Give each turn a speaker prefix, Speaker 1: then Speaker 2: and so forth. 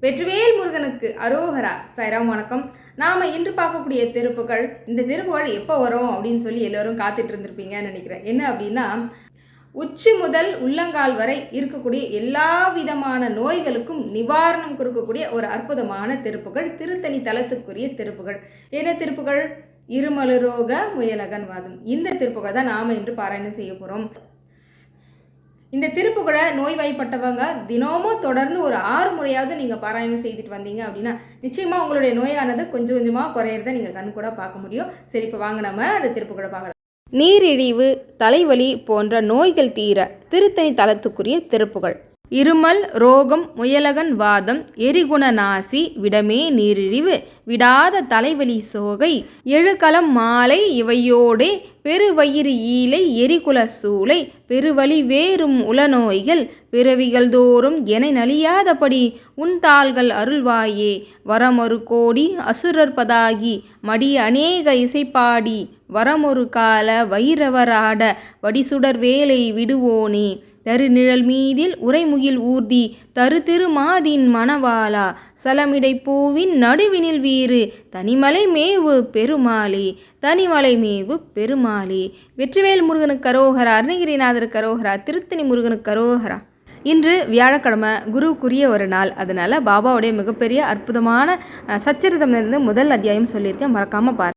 Speaker 1: வெற்றிவேல் முருகனுக்கு அரோகரா. சாய்ராம் வணக்கம். நாம் இன்று பார்க்கக்கூடிய திருப்புகள், இந்த திருப்புகள் எப்போ வரும் அப்படின்னு சொல்லி எல்லோரும் காத்துட்டு இருந்திருப்பீங்கன்னு நினைக்கிறேன். என்ன அப்படின்னா, உச்சி முதல் உள்ளங்கால் வரை இருக்கக்கூடிய எல்லா விதமான நோய்களுக்கும் நிவாரணம் கொடுக்கக்கூடிய ஒரு அற்புதமான திருப்புகள், திருத்தணி தலத்துக்குரிய திருப்புகள். என்ன திருப்புகள்? இருமலரோக முயலகன் வாதம். இந்த திருப்புகள் தான் நாம் இன்று பாராயணம் செய்ய போகிறோம். இந்த திருப்புகழை நோய்வாய்ப்பட்டவங்க தினமும் தொடர்ந்து ஒரு 6 முறையாவது நீங்கள் பாராயணம் செய்துட்டு வந்தீங்க அப்படின்னா நிச்சயமாக உங்களுடைய நோயானது கொஞ்சம் கொஞ்சமாக குறையிறத நீங்கள் கண் கூட பார்க்க முடியும். சரி, இப்போ வாங்க நம்ம அந்த திருப்புகழை பார்க்கலாம். நீரிழிவு, தலைவலி போன்ற நோய்கள் தீர திருத்தணி தலத்துக்குரிய திருப்புகள். இருமல் ரோகம் முயலகன் வாதம், எரிகுண நாசி, விடமே நீரிழிவு, விடாத தலைவலி சோகை, எழுகலம் மாலை இவையோடே பெருவயிறு ஈலை, எரிகுல சூளை, பெருவழி வேறும் உளநோய்கள், பிறவிகள் தோறும் என நலியாதபடி உன்தாள்கள் அருள்வாயே, வரமொரு கோடி அசுரற்பதாகி மடி அநேக இசைப்பாடி, வரமொரு கால வைரவராட வடிசுடர் வேலை விடுவோனே, தருநிழல் மீதில் உரைமுகில் ஊர்தி தரு திருமாதின் மணவாளா, சலமிடை பூவின் நடுவினில் வீறு தனிமலை மேவு பெருமாளே, தனிமலை மேவு பெருமாளே. வெற்றிவேல் முருகனுக்கு அரோகரா, அருணகிரிநாதருக்கு அரோகரா, திருத்தணி முருகனுக்கு அரோகரா. இன்று வியாழக்கிழமை, குருவுக்குரிய ஒரு நாள். அதனால் பாபாவுடைய மிகப்பெரிய அற்புதமான சச்சரிதம் இருந்து முதல் அத்தியாயம் சொல்லியிருக்கேன், மறக்காமல் பாருங்கள்.